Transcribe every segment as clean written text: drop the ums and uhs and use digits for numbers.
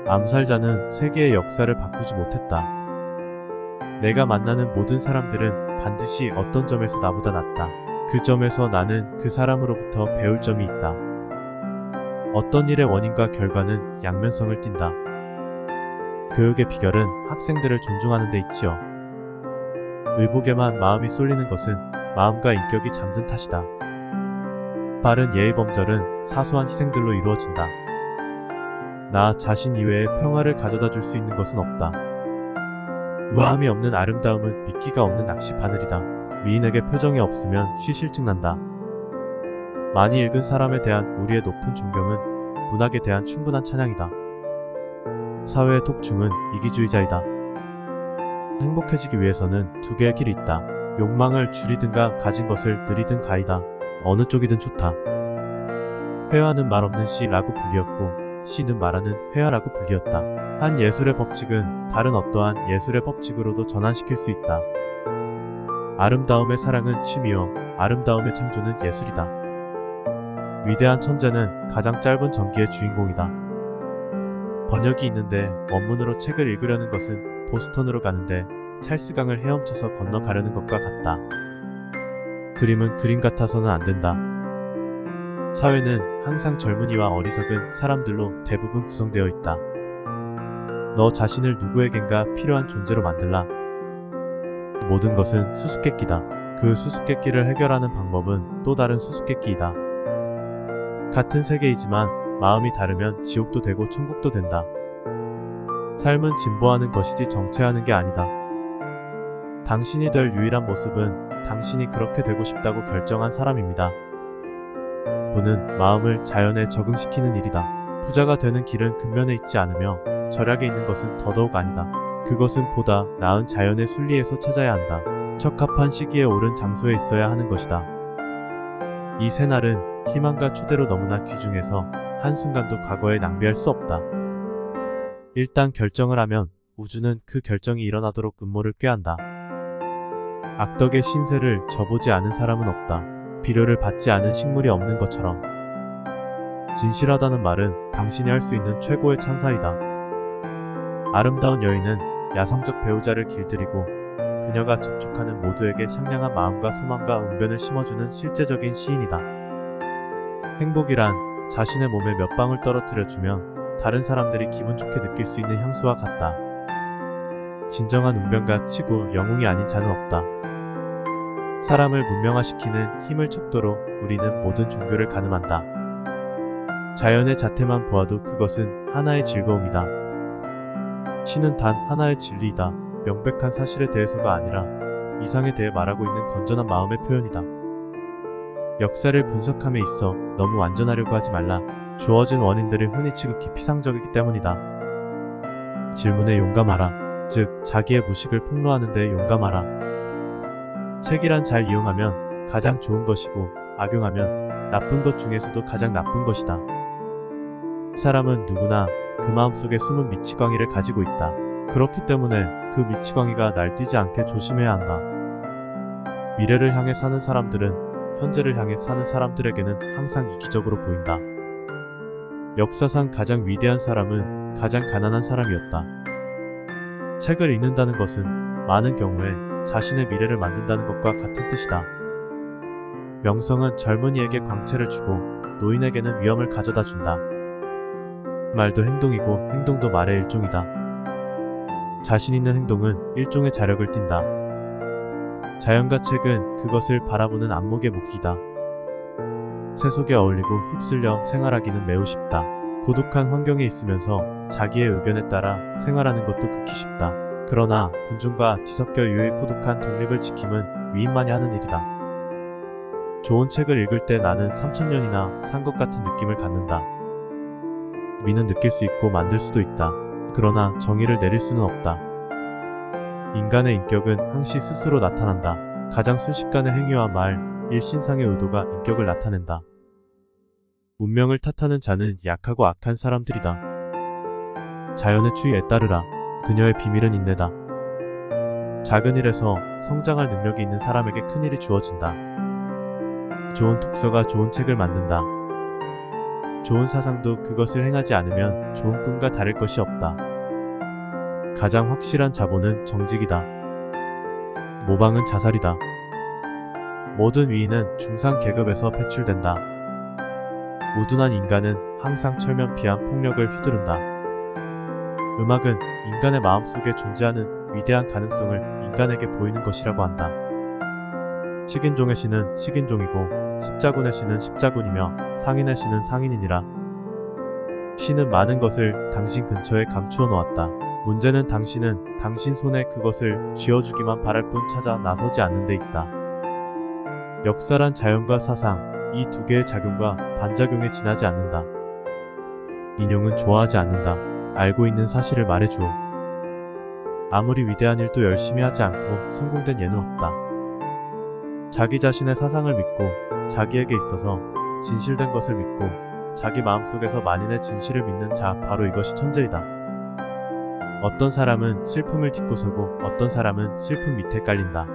암살자는 세계의 역사를 바꾸지 못했다. 내가 만나는 모든 사람들은 반드시 어떤 점에서 나보다 낫다. 그 점에서 나는 그 사람으로부터 배울 점이 있다. 어떤 일의 원인과 결과는 양면성을 띈다. 교육의 비결은 학생들을 존중하는 데 있지요. 의복에만 마음이 쏠리는 것은 마음과 인격이 잠든 탓이다. 바른 예의범절은 사소한 희생들로 이루어진다. 나 자신 이외에 평화를 가져다 줄 수 있는 것은 없다. 우아함이 없는 아름다움은 미끼가 없는 낚시 바늘이다. 미인에게 표정이 없으면 쉬실증 난다. 많이 읽은 사람에 대한 우리의 높은 존경은 문학에 대한 충분한 찬양이다. 사회의 독중은 이기주의자이다. 행복해지기 위해서는 두 개의 길이 있다. 욕망을 줄이든가 가진 것을 늘이든 가이다. 어느 쪽이든 좋다. 회화는 말 없는 시라고 불리었고 시는 말하는 회화라고 불리었다. 한 예술의 법칙은 다른 어떠한 예술의 법칙으로도 전환시킬 수 있다. 아름다움의 사랑은 취미요 아름다움의 창조는 예술이다. 위대한 천재는 가장 짧은 전기의 주인공이다. 번역이 있는데 원문으로 책을 읽으려는 것은 보스턴으로 가는데 찰스강을 헤엄쳐서 건너가려는 것과 같다. 그림은 그림 같아서는 안 된다. 사회는 항상 젊은이와 어리석은 사람들로 대부분 구성되어 있다. 너 자신을 누구에겐가 필요한 존재로 만들라. 모든 것은 수수께끼다. 그 수수께끼를 해결하는 방법은 또 다른 수수께끼이다. 같은 세계이지만 마음이 다르면 지옥도 되고 천국도 된다. 삶은 진보하는 것이지 정체하는 게 아니다. 당신이 될 유일한 모습은 당신이 그렇게 되고 싶다고 결정한 사람입니다. 부는 마음을 자연에 적응시키는 일이다. 부자가 되는 길은 근면에 있지 않으며 절약에 있는 것은 더더욱 아니다. 그것은 보다 나은 자연의 순리에서 찾아야 한다. 적합한 시기에 옳은 장소에 있어야 하는 것이다. 이 새날은 희망과 초대로 너무나 귀중해서 한순간도 과거에 낭비할 수 없다. 일단 결정을 하면 우주는 그 결정이 일어나도록 음모를 꾀한다. 악덕의 신세를 져보지 않은 사람은 없다. 비료를 받지 않은 식물이 없는 것처럼. 진실하다는 말은 당신이 할 수 있는 최고의 찬사이다. 아름다운 여인은 야성적 배우자를 길들이고 그녀가 접촉하는 모두에게 상냥한 마음과 소망과 응변을 심어주는 실제적인 시인이다. 행복이란 자신의 몸에 몇 방울 떨어뜨려주면 다른 사람들이 기분 좋게 느낄 수 있는 향수와 같다. 진정한 웅변가 치고 영웅이 아닌 자는 없다. 사람을 문명화시키는 힘을 척도로 우리는 모든 종교를 가늠한다. 자연의 자태만 보아도 그것은 하나의 즐거움이다. 신은 단 하나의 진리이다. 명백한 사실에 대해서가 아니라 이상에 대해 말하고 있는 건전한 마음의 표현이다. 역사를 분석함에 있어 너무 완전하려고 하지 말라. 주어진 원인들이 흔히 지극히 피상적이기 때문이다. 질문에 용감하라. 즉 자기의 무식을 폭로하는 데 용감하라. 책이란 잘 이용하면 가장 좋은 것이고 악용하면 나쁜 것 중에서도 가장 나쁜 것이다. 사람은 누구나 그 마음속에 숨은 미치광이를 가지고 있다. 그렇기 때문에 그 미치광이가 날뛰지 않게 조심해야 한다. 미래를 향해 사는 사람들은 현재를 향해 사는 사람들에게는 항상 이기적으로 보인다. 역사상 가장 위대한 사람은 가장 가난한 사람이었다. 책을 읽는다는 것은 많은 경우에 자신의 미래를 만든다는 것과 같은 뜻이다. 명성은 젊은이에게 광채를 주고 노인에게는 위엄을 가져다 준다. 말도 행동이고 행동도 말의 일종이다. 자신 있는 행동은 일종의 자력을 띈다. 자연과 책은 그것을 바라보는 안목의 무기이다. 새 속에 어울리고 휩쓸려 생활하기는 매우 쉽다. 고독한 환경에 있으면서 자기의 의견에 따라 생활하는 것도 극히 쉽다. 그러나 군중과 뒤섞여 유의 고독한 독립을 지킴은 위인만이 하는 일이다. 좋은 책을 읽을 때 나는 3000년이나 산 것 같은 느낌을 갖는다. 미는 느낄 수 있고 만들 수도 있다. 그러나 정의를 내릴 수는 없다. 인간의 인격은 항시 스스로 나타난다. 가장 순식간의 행위와 말, 일신상의 의도가 인격을 나타낸다. 운명을 탓하는 자는 약하고 악한 사람들이다. 자연의 추이에 따르라. 그녀의 비밀은 인내다. 작은 일에서 성장할 능력이 있는 사람에게 큰 일이 주어진다. 좋은 독서가 좋은 책을 만든다. 좋은 사상도 그것을 행하지 않으면 좋은 꿈과 다를 것이 없다. 가장 확실한 자본은 정직이다. 모방은 자살이다. 모든 위인은 중상 계급에서 배출된다. 우둔한 인간은 항상 철면피한 폭력을 휘두른다. 음악은 인간의 마음속에 존재하는 위대한 가능성을 인간에게 보이는 것이라고 한다. 식인종의 신은 식인종이고 십자군의 신은 십자군이며 상인의 신은 상인이니라. 신은 많은 것을 당신 근처에 감추어 놓았다. 문제는 당신은 당신 손에 그것을 쥐어주기만 바랄 뿐 찾아 나서지 않는 데 있다. 역사란 자연과 사상, 이 두 개의 작용과 반작용에 지나지 않는다. 인용은 좋아하지 않는다. 알고 있는 사실을 말해주오. 아무리 위대한 일도 열심히 하지 않고 성공된 예는 없다. 자기 자신의 사상을 믿고 자기에게 있어서 진실된 것을 믿고 자기 마음속에서 만인의 진실을 믿는 자, 바로 이것이 천재이다. 어떤 사람은 슬픔을 딛고 서고 어떤 사람은 슬픔 밑에 깔린다.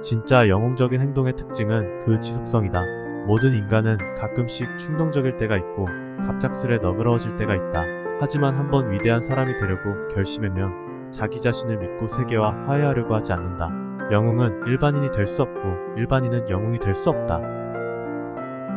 진짜 영웅적인 행동의 특징은 그 지속성이다. 모든 인간은 가끔씩 충동적일 때가 있고 갑작스레 너그러워질 때가 있다. 하지만 한번 위대한 사람이 되려고 결심하면 자기 자신을 믿고 세계와 화해하려고 하지 않는다. 영웅은 일반인이 될 수 없고 일반인은 영웅이 될 수 없다.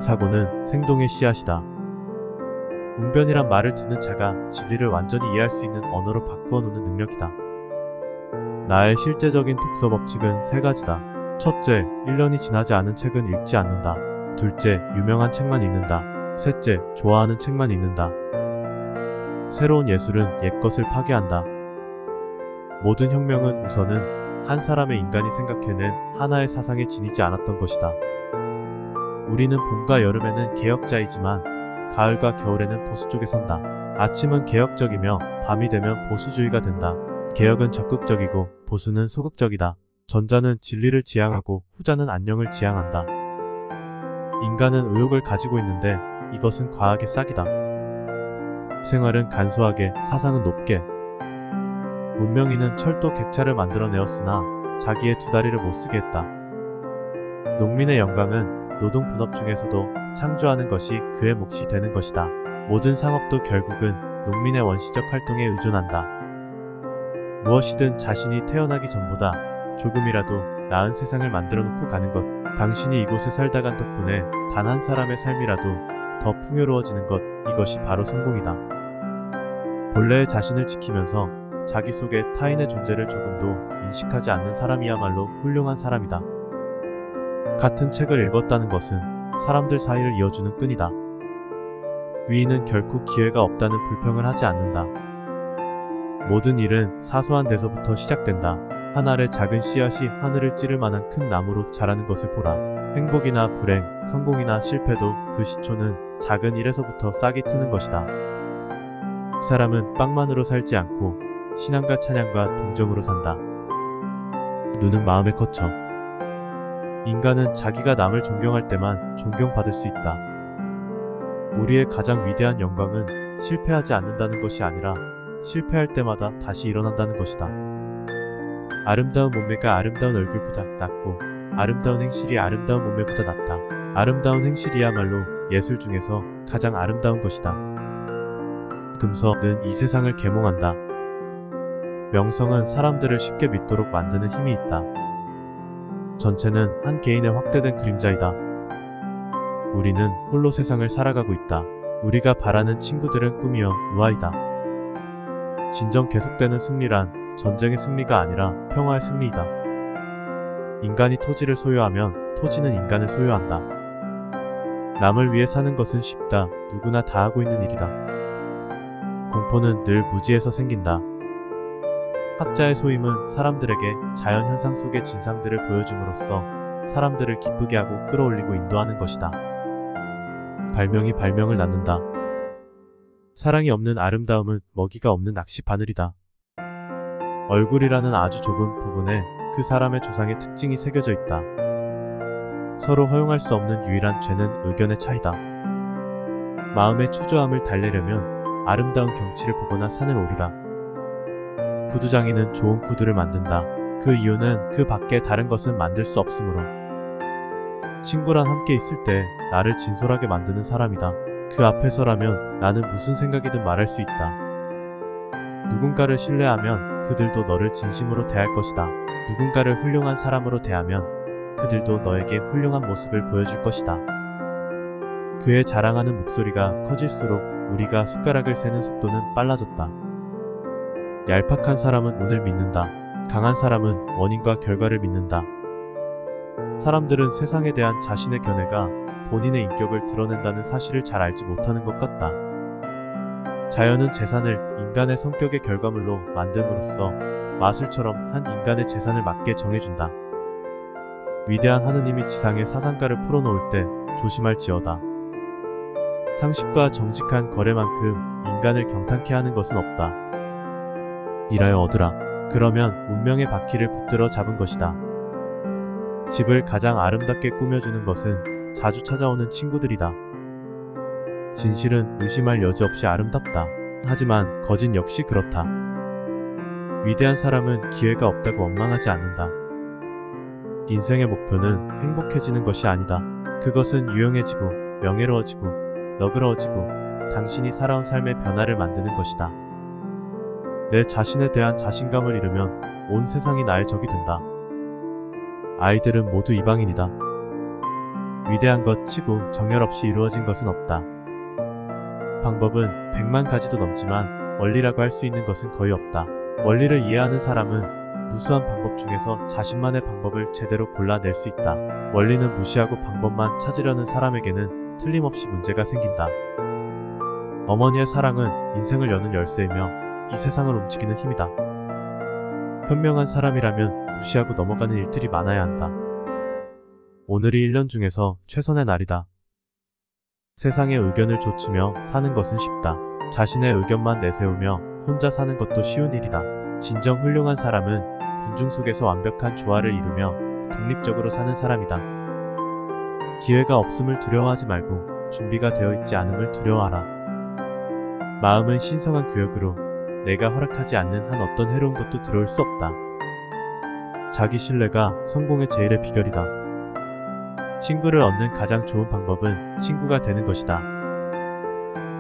사고는 생동의 씨앗이다. 웅변이란 말을 듣는 자가 진리를 완전히 이해할 수 있는 언어로 바꾸어 놓는 능력이다. 나의 실제적인 독서 법칙은 세 가지다. 첫째, 1년이 지나지 않은 책은 읽지 않는다. 둘째, 유명한 책만 읽는다. 셋째, 좋아하는 책만 읽는다. 새로운 예술은 옛것을 파괴한다. 모든 혁명은 우선은 한 사람의 인간이 생각해낸 하나의 사상에 지니지 않았던 것이다. 우리는 봄과 여름에는 개혁자이지만 가을과 겨울에는 보수 쪽에 선다. 아침은 개혁적이며 밤이 되면 보수주의가 된다. 개혁은 적극적이고 보수는 소극적이다. 전자는 진리를 지향하고 후자는 안녕을 지향한다. 인간은 의욕을 가지고 있는데 이것은 과학의 싹이다. 생활은 간소하게, 사상은 높게. 문명인은 철도 객차를 만들어내었으나 자기의 두 다리를 못쓰게 했다. 농민의 영광은 노동 분업 중에서도 창조하는 것이 그의 몫이 되는 것이다. 모든 상업도 결국은 농민의 원시적 활동에 의존한다. 무엇이든 자신이 태어나기 전보다 조금이라도 나은 세상을 만들어 놓고 가는 것. 당신이 이곳에 살다 간 덕분에 단 한 사람의 삶이라도 더 풍요로워지는 것. 이것이 바로 성공이다. 본래의 자신을 지키면서 자기 속에 타인의 존재를 조금도 인식하지 않는 사람이야말로 훌륭한 사람이다. 같은 책을 읽었다는 것은 사람들 사이를 이어주는 끈이다. 위인은 결코 기회가 없다는 불평을 하지 않는다. 모든 일은 사소한 데서부터 시작된다. 한 알의 작은 씨앗이 하늘을 찌를 만한 큰 나무로 자라는 것을 보라. 행복이나 불행, 성공이나 실패도 그 시초는 작은 일에서부터 싹이 트는 것이다. 사람은 빵만으로 살지 않고 신앙과 찬양과 동정으로 산다. 눈은 마음에 거쳐. 인간은 자기가 남을 존경할 때만 존경받을 수 있다. 우리의 가장 위대한 영광은 실패하지 않는다는 것이 아니라 실패할 때마다 다시 일어난다는 것이다. 아름다운 몸매가 아름다운 얼굴보다 낫고 아름다운 행실이 아름다운 몸매보다 낫다. 아름다운 행실이야말로 예술 중에서 가장 아름다운 것이다. 금서는 이 세상을 계몽한다. 명성은 사람들을 쉽게 믿도록 만드는 힘이 있다. 전체는 한 개인의 확대된 그림자이다. 우리는 홀로 세상을 살아가고 있다. 우리가 바라는 친구들은 꿈이여 무아이다. 진정 계속되는 승리란 전쟁의 승리가 아니라 평화의 승리이다. 인간이 토지를 소유하면 토지는 인간을 소유한다. 남을 위해 사는 것은 쉽다. 누구나 다 하고 있는 일이다. 공포는 늘 무지에서 생긴다. 학자의 소임은 사람들에게 자연현상 속의 진상들을 보여줌으로써 사람들을 기쁘게 하고 끌어올리고 인도하는 것이다. 발명이 발명을 낳는다. 사랑이 없는 아름다움은 먹이가 없는 낚시 바늘이다. 얼굴이라는 아주 좁은 부분에 그 사람의 조상의 특징이 새겨져 있다. 서로 허용할 수 없는 유일한 죄는 의견의 차이다. 마음의 초조함을 달래려면 아름다운 경치를 보거나 산을 오르라. 구두장이는 좋은 구두를 만든다. 그 이유는 그 밖에 다른 것은 만들 수 없으므로. 친구랑 함께 있을 때 나를 진솔하게 만드는 사람이다. 그 앞에서라면 나는 무슨 생각이든 말할 수 있다. 누군가를 신뢰하면 그들도 너를 진심으로 대할 것이다. 누군가를 훌륭한 사람으로 대하면 그들도 너에게 훌륭한 모습을 보여줄 것이다. 그의 자랑하는 목소리가 커질수록 우리가 숟가락을 세는 속도는 빨라졌다. 얄팍한 사람은 운을 믿는다. 강한 사람은 원인과 결과를 믿는다. 사람들은 세상에 대한 자신의 견해가 본인의 인격을 드러낸다는 사실을 잘 알지 못하는 것 같다. 자연은 재산을 인간의 성격의 결과물로 만듦으로써 마술처럼 한 인간의 재산을 맞게 정해준다. 위대한 하느님이 지상의 사상가를 풀어놓을 때 조심할지어다. 상식과 정직한 거래만큼 인간을 경탄케 하는 것은 없다. 일하여 얻으라. 그러면 운명의 바퀴를 붙들어 잡은 것이다. 집을 가장 아름답게 꾸며주는 것은 자주 찾아오는 친구들이다. 진실은 의심할 여지 없이 아름답다. 하지만 거짓 역시 그렇다. 위대한 사람은 기회가 없다고 원망하지 않는다. 인생의 목표는 행복해지는 것이 아니다. 그것은 유용해지고 명예로워지고 너그러워지고 당신이 살아온 삶의 변화를 만드는 것이다. 내 자신에 대한 자신감을 잃으면 온 세상이 나의 적이 된다. 아이들은 모두 이방인이다. 위대한 것 치고 정열 없이 이루어진 것은 없다. 방법은 100만 가지도 넘지만 원리라고 할 수 있는 것은 거의 없다. 원리를 이해하는 사람은 무수한 방법 중에서 자신만의 방법을 제대로 골라낼 수 있다. 원리는 무시하고 방법만 찾으려는 사람에게는 틀림없이 문제가 생긴다. 어머니의 사랑은 인생을 여는 열쇠이며 이 세상을 움직이는 힘이다. 현명한 사람이라면 무시하고 넘어가는 일들이 많아야 한다. 오늘이 1년 중에서 최선의 날이다. 세상의 의견을 좇으며 사는 것은 쉽다. 자신의 의견만 내세우며 혼자 사는 것도 쉬운 일이다. 진정 훌륭한 사람은 군중 속에서 완벽한 조화를 이루며 독립적으로 사는 사람이다. 기회가 없음을 두려워하지 말고 준비가 되어 있지 않음을 두려워하라. 마음은 신성한 구역으로 내가 허락하지 않는 한 어떤 해로운 것도 들어올 수 없다. 자기 신뢰가 성공의 제일의 비결이다. 친구를 얻는 가장 좋은 방법은 친구가 되는 것이다.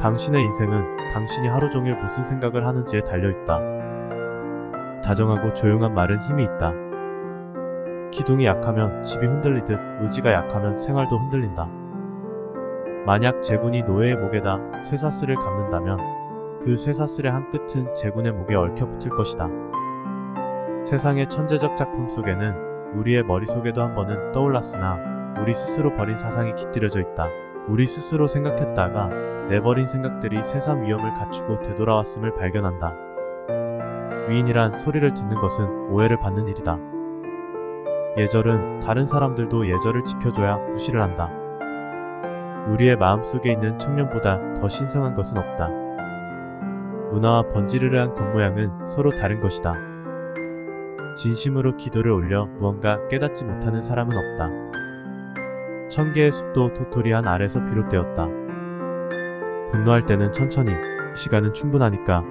당신의 인생은 당신이 하루 종일 무슨 생각을 하는지에 달려있다. 다정하고 조용한 말은 힘이 있다. 기둥이 약하면 집이 흔들리듯 의지가 약하면 생활도 흔들린다. 만약 제군이 노예의 목에다 쇠사슬을 감는다면 그 쇠사슬의 한 끝은 제군의 목에 얽혀붙을 것이다. 세상의 천재적 작품 속에는 우리의 머릿속에도 한 번은 떠올랐으나 우리 스스로 버린 사상이 깃들여져 있다. 우리 스스로 생각했다가 내버린 생각들이 새삼 위험을 갖추고 되돌아왔음을 발견한다. 위인이란 소리를 듣는 것은 오해를 받는 일이다. 예절은 다른 사람들도 예절을 지켜줘야 구실을 한다. 우리의 마음속에 있는 청년보다 더 신성한 것은 없다. 문화와 번지르르한 겉모양은 서로 다른 것이다. 진심으로 기도를 올려 무언가 깨닫지 못하는 사람은 없다. 1000개의 숲도 도토리 한 알에서 비롯되었다. 분노할 때는 천천히, 시간은 충분하니까.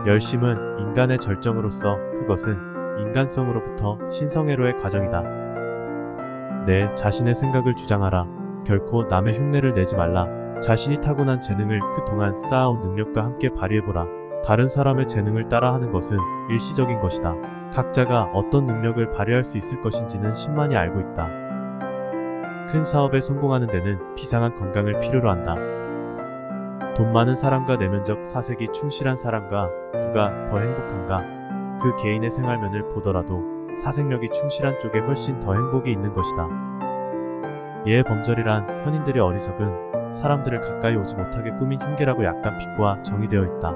열심은 인간의 절정으로서 그것은 인간성으로부터 신성애로의 과정이다. 내 자신의 생각을 주장하라. 결코 남의 흉내를 내지 말라. 자신이 타고난 재능을 그동안 쌓아온 능력과 함께 발휘해보라. 다른 사람의 재능을 따라하는 것은 일시적인 것이다. 각자가 어떤 능력을 발휘할 수 있을 것인지는 신만이 알고 있다. 큰 사업에 성공하는 데는 비상한 건강을 필요로 한다. 돈 많은 사람과 내면적 사색이 충실한 사람과 누가 더 행복한가? 그 개인의 생활면을 보더라도 사색력이 충실한 쪽에 훨씬 더 행복이 있는 것이다. 예의 범절이란 현인들의 어리석은 사람들을 가까이 오지 못하게 꾸민 흉계라고 약간 비꼬아 정의되어 있다.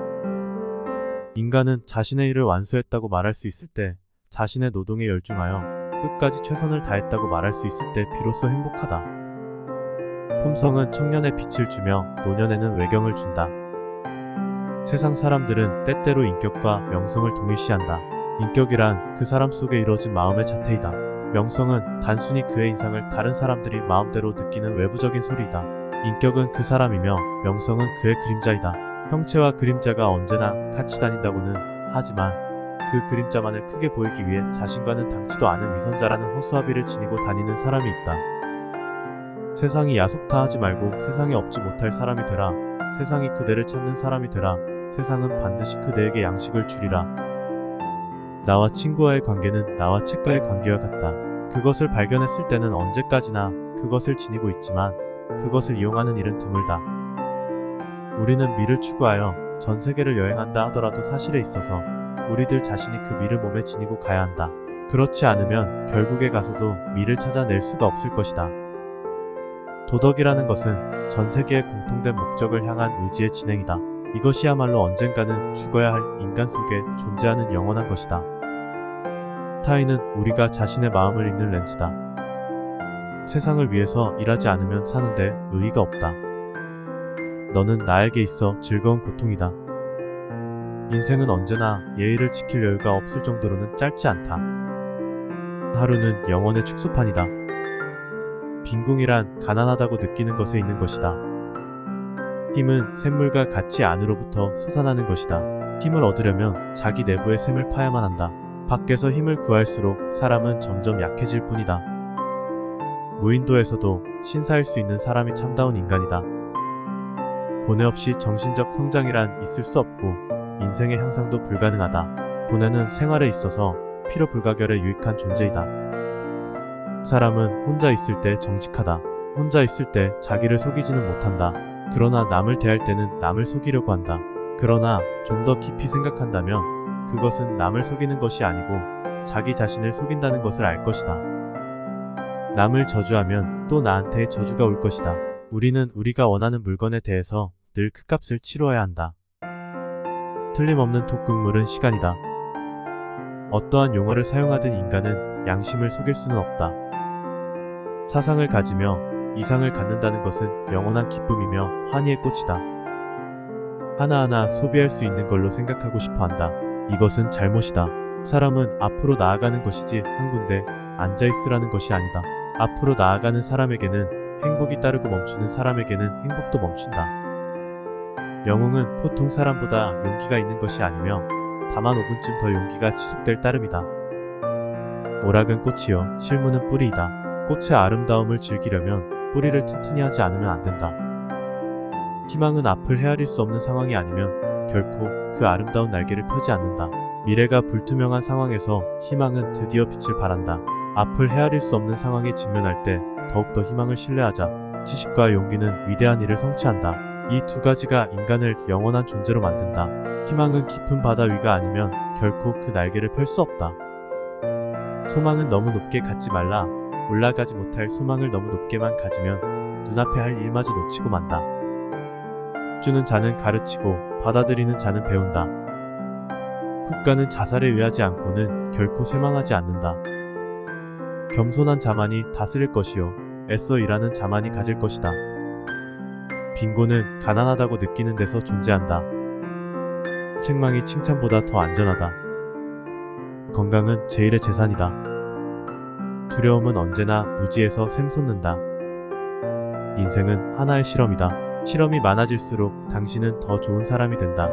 인간은 자신의 일을 완수했다고 말할 수 있을 때, 자신의 노동에 열중하여 끝까지 최선을 다했다고 말할 수 있을 때 비로소 행복하다. 품성은 청년의 빛을 주며 노년에는 외경을 준다. 세상 사람들은 때때로 인격과 명성을 동일시한다. 인격이란 그 사람 속에 이루어진 마음의 자태이다. 명성은 단순히 그의 인상을 다른 사람들이 마음대로 느끼는 외부적인 소리이다. 인격은 그 사람이며 명성은 그의 그림자이다. 형체와 그림자가 언제나 같이 다닌다고는 하지만 그 그림자만을 크게 보이기 위해 자신과는 닮지도 않은 위선자라는 허수아비를 지니고 다니는 사람이 있다. 세상이 야속타하지 말고 세상에 없지 못할 사람이 되라. 세상이 그대를 찾는 사람이 되라. 세상은 반드시 그대에게 양식을 주리라. 나와 친구와의 관계는 나와 책과의 관계와 같다. 그것을 발견했을 때는 언제까지나 그것을 지니고 있지만 그것을 이용하는 일은 드물다. 우리는 미를 추구하여 전 세계를 여행한다 하더라도 사실에 있어서 우리들 자신이 그 미를 몸에 지니고 가야 한다. 그렇지 않으면 결국에 가서도 미를 찾아낼 수가 없을 것이다. 도덕이라는 것은 전 세계의 공통된 목적을 향한 의지의 진행이다. 이것이야말로 언젠가는 죽어야 할 인간 속에 존재하는 영원한 것이다. 타인은 우리가 자신의 마음을 읽는 렌즈다. 세상을 위해서 일하지 않으면 사는데 의의가 없다. 너는 나에게 있어 즐거운 고통이다. 인생은 언제나 예의를 지킬 여유가 없을 정도로는 짧지 않다. 하루는 영원의 축소판이다. 빈궁이란 가난하다고 느끼는 것에 있는 것이다. 힘은 샘물과 같이 안으로부터 솟아나는 것이다. 힘을 얻으려면 자기 내부의 샘을 파야만 한다. 밖에서 힘을 구할수록 사람은 점점 약해질 뿐이다. 무인도에서도 신사일 수 있는 사람이 참다운 인간이다. 고뇌 없이 정신적 성장이란 있을 수 없고 인생의 향상도 불가능하다. 고뇌는 생활에 있어서 필요 불가결에 유익한 존재이다. 사람은 혼자 있을 때 정직하다. 혼자 있을 때 자기를 속이지는 못한다. 그러나 남을 대할 때는 남을 속이려고 한다. 그러나 좀 더 깊이 생각한다면 그것은 남을 속이는 것이 아니고 자기 자신을 속인다는 것을 알 것이다. 남을 저주하면 또 나한테 저주가 올 것이다. 우리는 우리가 원하는 물건에 대해서 늘 그 값을 치러야 한다. 틀림없는 독극물은 시간이다. 어떠한 용어를 사용하든 인간은 양심을 속일 수는 없다. 사상을 가지며 이상을 갖는다는 것은 영원한 기쁨이며 환희의 꽃이다. 하나하나 소비할 수 있는 걸로 생각하고 싶어 한다. 이것은 잘못이다. 사람은 앞으로 나아가는 것이지 한 군데 앉아있으라는 것이 아니다. 앞으로 나아가는 사람에게는 행복이 따르고 멈추는 사람에게는 행복도 멈춘다. 영웅은 보통 사람보다 용기가 있는 것이 아니며 다만 5분쯤 더 용기가 지속될 따름이다. 오락은 꽃이요 실무는 뿌리이다. 꽃의 아름다움을 즐기려면 뿌리를 튼튼히 하지 않으면 안 된다. 희망은 앞을 헤아릴 수 없는 상황이 아니면 결코 그 아름다운 날개를 펴지 않는다. 미래가 불투명한 상황에서 희망은 드디어 빛을 발한다. 앞을 헤아릴 수 없는 상황에 직면할 때 더욱더 희망을 신뢰하자. 지식과 용기는 위대한 일을 성취한다. 이 두 가지가 인간을 영원한 존재로 만든다. 희망은 깊은 바다 위가 아니면 결코 그 날개를 펼 수 없다. 소망은 너무 높게 갖지 말라. 올라가지 못할 소망을 너무 높게만 가지면 눈앞에 할 일마저 놓치고 만다. 주는 자는 가르치고 받아들이는 자는 배운다. 국가는 자살에 의하지 않고는 결코 쇠망하지 않는다. 겸손한 자만이 다스릴 것이요 애써 일하는 자만이 가질 것이다. 빈곤은 가난하다고 느끼는 데서 존재한다. 책망이 칭찬보다 더 안전하다. 건강은 제일의 재산이다. 두려움은 언제나 무지에서 샘솟는다. 인생은 하나의 실험이다. 실험이 많아질수록 당신은 더 좋은 사람이 된다.